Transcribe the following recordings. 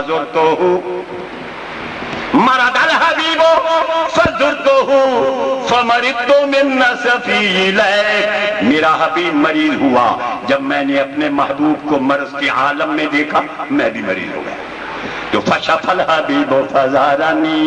فزرتہ مرض الحبیب فزرتہ فمرضت من نصفی الیہ، میرا حبیب مریض ہوا، جب میں نے اپنے محبوب کو مرض کے عالم میں دیکھا میں بھی مریض ہو گیا، تو فشف الحبیب فزارنی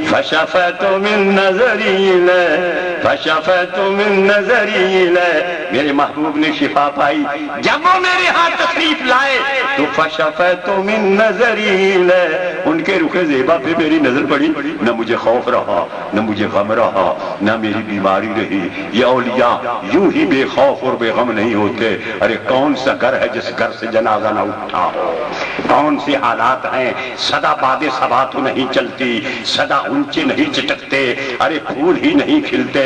فشفت من نظری الیہ فشفت من نظری الیہ، میرے محبوب نے شفا پائی، جب وہ میرے ہاں تشریف لائے تو فشفت من نظری الیہ، ان کے رخ زیبا پہ میری نظر پڑی، نہ مجھے خوف رہا نہ مجھے غم رہا نہ میری بیماری رہی۔ یہ اولیاء یوں ہی بے خوف اور بے غم نہیں ہوتے۔ ارے کون سا گھر ہے جس گھر سے جنازہ نہ اٹھا ہو، کون سے حالات ہیں، سدا باد صبا تو نہیں چلتی، سدا اونچے نہیں چٹکتے، ارے پھول ہی نہیں کھلتے،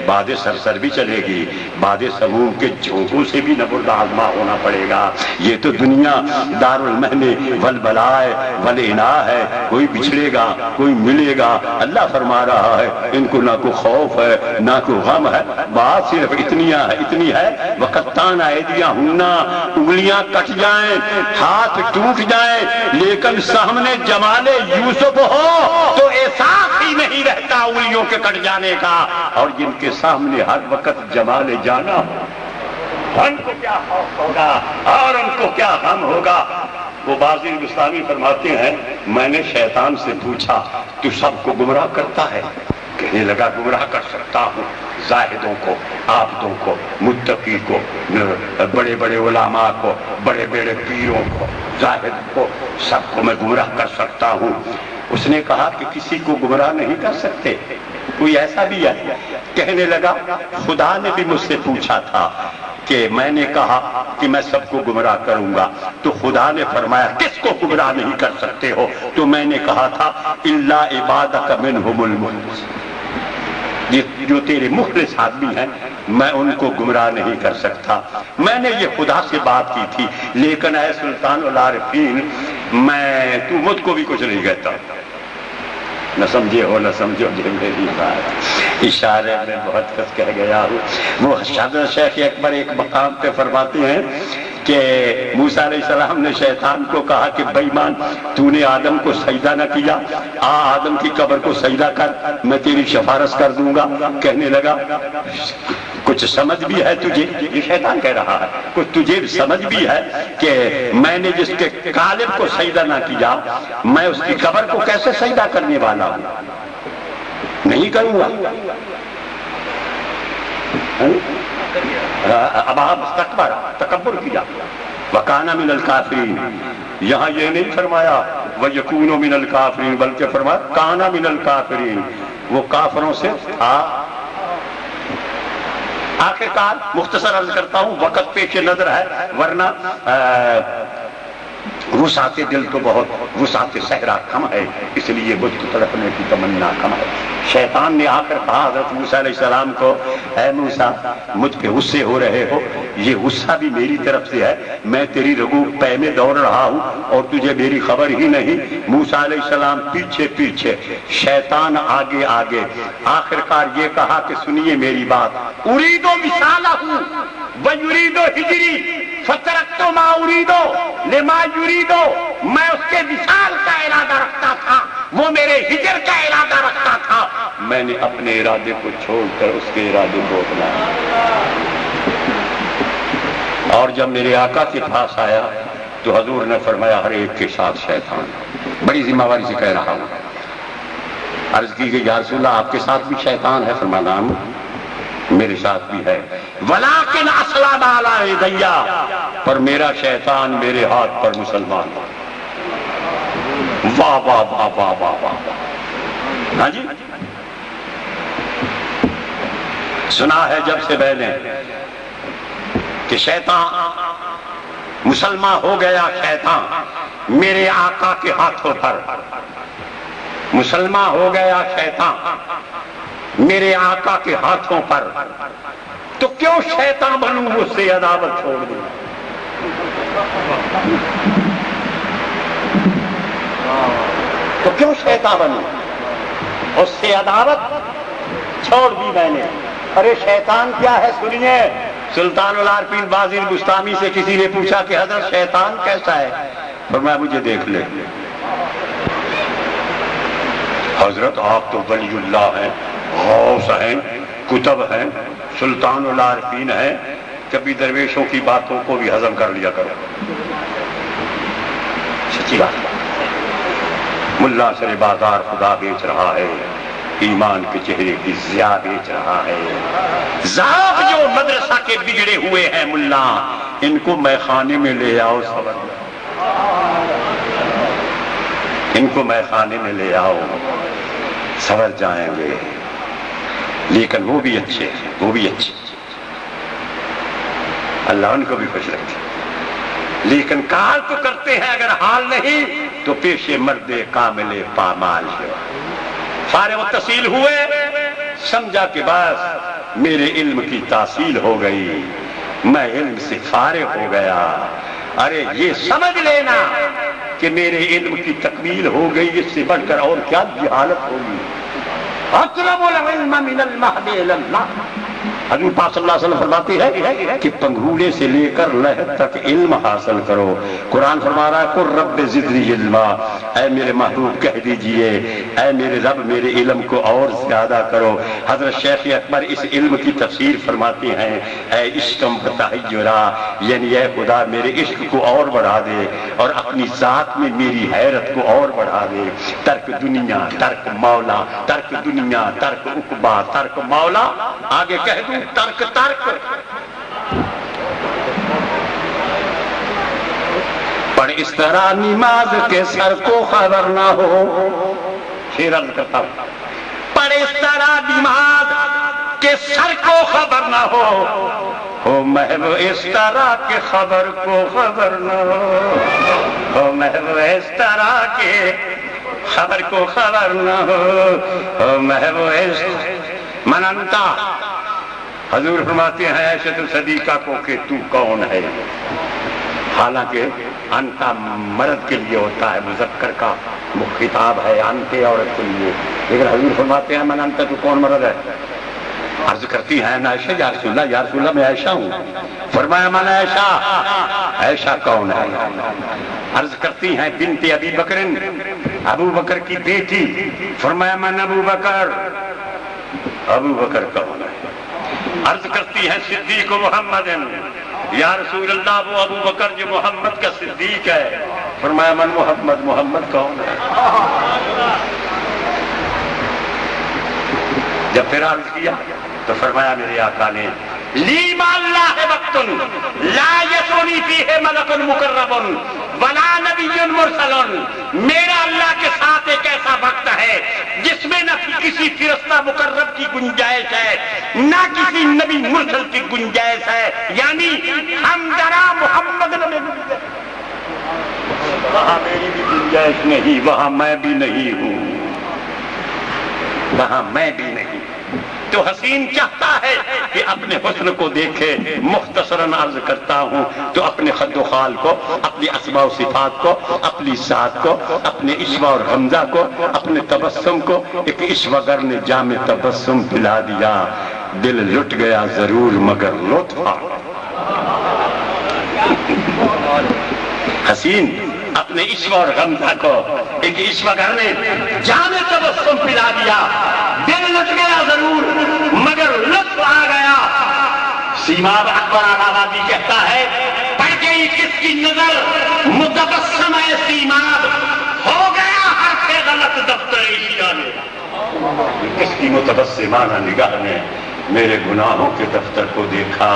باد سرسر بھی چلے گی، باد سموم کے جھونکوں سے بھی نبردآزما ہونا پڑے گا۔ یہ تو دنیا دار المحن والبلاء والعناء ہے، کوئی بچھڑے گا کوئی ملے گا۔ اللہ فرما رہا ہے ان کو نہ کوئی خوف ہے نہ کوئی غم ہے، بات صرف اتنی ہے وقتان ایدیہن، انگلیاں کٹ جائیں ہاتھ ٹوٹ جائیں لیکن سامنے جمال یوسف ہو تو احساس ہی نہیں رہتا انگلیوں کے کٹ جانے کا، اور جن کے سامنے ہر وقت جمال جانا ہو ان کو کیا خوف ہوگا اور ان کو کیا غم ہوگا۔ وہ بازی بستانی فرماتے ہیں میں نے شیطان سے پوچھا تو سب کو گمراہ کرتا ہے؟ کہنے لگا گمراہ کر سکتا ہوں زاہدوں کو، عابدوں کو، متقی کو، بڑے بڑے علماء کو، بڑے بڑے پیروں کو، زاہد کو، سب کو میں گمراہ کر سکتا ہوں۔ اس نے کہا کہ کسی کو گمراہ نہیں کر سکتے؟ کوئی ایسا بھی ہے؟ کہنے لگا خدا نے بھی مجھ سے پوچھا تھا کہ میں نے کہا کہ میں سب کو گمراہ کروں گا تو خدا نے فرمایا کس کو گمراہ نہیں کر سکتے ہو؟ تو میں نے کہا تھا الا عبادک منہم المخلصین، جو تیرے مخلص آدمی ہیں میں ان کو گمراہ نہیں کر سکتا۔ میں نے یہ خدا سے بات کی تھی، لیکن اے سلطان العارفین تو مجھ کو بھی کچھ نہیں کہتا، نہ سمجھے ہو نہ سمجھو جو میری بات، اشارے میں بہت کچھ کہہ گیا ہوں۔ وہ حضرت شیخ اکبر ایک مقام پہ فرماتے ہیں کہ موسیٰ علیہ السلام نے شیطان کو کہا کہ بے ایمان تو نے آدم کو سجدہ نہ کیا، آدم کی قبر کو سجدہ کر میں تیری سفارش کر دوں گا۔ کہنے لگا کچھ سمجھ بھی ہے تجھے، یہ شیطان کہہ رہا ہے، کچھ تجھے سمجھ بھی ہے کہ میں نے جس کے قالب کو سجدہ نہ کیا میں اس کی قبر کو کیسے سجدہ کرنے والا ہوں؟ نہیں کروں گا۔ اب آپ تکبر کیا، وَكَانَ مِنَ الْكَافِرِينَ، یہاں یہ نہیں فرمایا وَيَكُونُ مِنَ الْكَافِرِينَ بلکہ فرمایا كَانَ مِنَ الْكَافِرِينَ، وہ کافروں سے تھا۔ آخرکار مختصر عرض کرتا ہوں وقت پیش نظر ہے، ورنہ وسعت دل تو بہت، وسعت صحرا کم ہے، اس لیے مجھ کو تڑپنے کی تمنا کم ہے۔ شیطان نے آ کر کہا حضرت موسیٰ علیہ السلام کو اے موسیٰ مجھ پہ غصے ہو رہے ہو، یہ غصہ بھی میری طرف سے ہے، میں تیری رگو پے میں دوڑ رہا ہوں اور تجھے میری خبر ہی نہیں۔ موسیٰ علیہ السلام پیچھے پیچھے، شیطان آگے آگے، آخرکار یہ کہا کہ سنیے میری بات، اريد وصالہ ويريد ہجری فترکت ما اريد لما يريد، میں اس کے وصال کا ارادہ رکھتا تھا، وہ میرے ہجر کا ارادہ رکھتا تھا، میں نے اپنے ارادے کو چھوڑ کر اس کے ارادے کو اپنایا۔ اور جب میرے آقا کے پاس آیا تو حضور نے فرمایا ہر ایک کے ساتھ شیطان، بڑی ذمہ داری سے کہہ رہا ہوں۔ عرض کی کہ یا رسول اللہ آپ کے ساتھ بھی شیطان ہے؟ فرمایا نعم میرے ساتھ بھی ہے، ولیکن اسلم علی یدی، پر میرا شیطان میرے ہاتھ پر مسلمان ہے۔ واہ واہ واہ واہ واہ واہ، ہاں جی سنا ہے جب سے میں نے کہ شیطان مسلمان ہو گیا، شیطان میرے آقا کے ہاتھوں پر مسلمان ہو گیا، شیطان میرے آقا کے ہاتھوں پر، تو کیوں شیطان بنوں مجھ سے عداوت چھوڑ دوں؟ تو کیوں شیطان بنوں؟ اس سے عداوت چھوڑ دی میں نے۔ ارے شیطان کیا ہے سنیے، سلطان العارفین بازی بستامی سے کسی نے پوچھا کہ حضرت شیطان کیسا ہے؟ فرمایا مجھے دیکھ لے، حضرت آپ تو ولی اللہ ہیں، غوث ہیں، کتب ہیں، سلطان العارفین ہیں، کبھی درویشوں کی باتوں کو بھی ہضم کر لیا کرو. سچی بات. ملا سر بازار خدا بیچ رہا ہے، ایمان کے چہرے کی ضیاء بیچ رہا ہے. ذات جو مدرسہ کے بگڑے ہوئے ہیں ملا، ان کو میخانے میں لے آؤ، ان کو میخانے میں لے آؤ، سنور جائیں گے. لیکن وہ بھی اچھے، وہ بھی اچھے، اللہ ان کو بھی خوش رکھے. لیکن کال تو کرتے ہیں، اگر حال نہیں تو پیش مرد کامل پامال ہے. فارغ التحصیل ہوئے، سمجھا کہ بس میرے علم کی تحصیل ہو گئی، میں علم سے فارغ ہو گیا. ارے یہ سمجھ لینا کہ میرے علم کی تکمیل ہو گئی، اس سے بڑھ کر اور کیا جہالت ہوگی. اطلب العلم من المہد الی اللہ. حضور پاک صلی اللہ علیہ وسلم فرماتے ہیں کہ پنگھوڑے سے لے کر لحد تک علم حاصل کرو. قرآن فرما رہا ہے قل رب زدنی علما، اے میرے محبوب کہہ دیجئے اے میرے رب میرے علم کو اور زیادہ کرو. حضرت شیخ اکبر اس علم کی تفسیر فرماتے ہیں اے عشقم بتحیرا، یعنی اے خدا میرے عشق کو اور بڑھا دے اور اپنی ذات میں میری حیرت کو اور بڑھا دے. ترک دنیا ترک مولا، ترک دنیا ترک عقبا ترک مولا، آگے کہہ دوں ترک ترک. پڑھ اس طرح نماز کے سر کو خبر نہ ہو، شیر عرض کرتا ہوں، پڑھ اس طرح نماز کے سر کو خبر نہ ہو محو اس طرح کے خبر کو خبر نہ ہو محو اس طرح کے خبر کو خبر نہ ہو محو اس مننتا. حضور فرماتے ہیں عائشہ صدیقہ کو کہ تو کون ہے، حالانکہ انتا مرد کے لیے ہوتا ہے، مذکر کا خطاب ہے انتے عورت کے لیے، لیکن حضور فرماتے ہیں من انتا، تو کون مرد ہے. عرض کرتی ہیں عائشہ یا رسول اللہ میں عائشہ ہوں. فرمایا من عائشہ، عائشہ کون ہے. عرض کرتی ہیں بنت ابی بکر، ابو بکر کی بیٹی. فرمایا من ابو بکر، ابو بکر کون ہے. عرض کرتی ہے صدیق محمد، یا رسول اللہ وہ ابو بکر جو محمد کا صدیق ہے. فرمایا من محمد، محمد کون ہے. جب پھر عرض کیا تو فرمایا میرے آقا نے لی ما اللہ وقت لا یسونی فیہ ملک مقرب ولا نبی مرسل، میرا اللہ کے ساتھ ایک ایسا وقت ہے جس میں نہ کسی فرشتہ مقرب کی گنجائش ہے نہ کسی نبی مرسل کی گنجائش ہے. یعنی ہم ذرا محمد وہاں میری بھی گنجائش نہیں، وہاں میں بھی نہیں ہوں، وہاں میں بھی نہیں. تو حسین چاہتا ہے کہ اپنے حسن کو دیکھے. مختصراً عرض کرتا ہوں تو اپنے خد و خال کو، اپنی اسماء و صفات کو، اپنی ذات کو، اپنے عشوہ اور حمزہ کو، اپنے تبسم کو ایک عشوگر نے جام تبسم پلا دیا. دل لٹ گیا ضرور مگر لطف آ. حسین اپنے عشوہ اور غمزہ کو ایک عشوگر نے جام تبسم پلا دیا. دل لٹ گیا ضرور مگر لطف آ گیا. سیماب اکبر آبادی کہتا ہے پڑ گئی کس کی نظر متبسم ہے سیماب، ہو گیا حرف غلط دفتر ایشیا میں. کس کی متبسمانہ نگاہ نے میرے گناہوں کے دفتر کو دیکھا.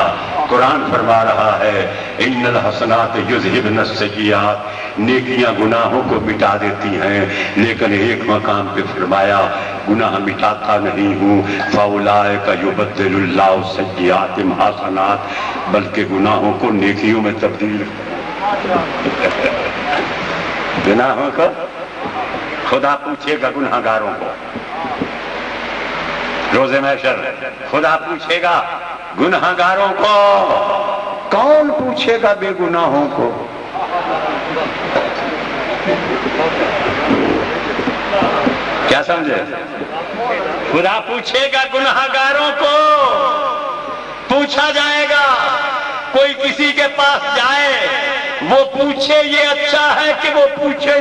قرآن فرما رہا ہے ان الحسنات یذہبن السیئات، نیکیاں گناہوں کو مٹا دیتی ہیں، لیکن ایک مقام پہ فرمایا گناہ مٹاتا نہیں ہوں. فاولئک یبدل اللہ سیئاتہم حسنات، بلکہ گناہوں کو نیکیوں میں تبدیل گناہوں کو خدا پوچھے گا گناہگاروں کو روز محشر. خدا پوچھے گا گناہگاروں کو، کون پوچھے گا بے گناہوں کو. کیا سمجھے؟ خدا پوچھے گا گناہگاروں کو. پوچھا جائے گا، کوئی کسی کے پاس جائے وہ پوچھے یہ اچھا ہے کہ وہ پوچھے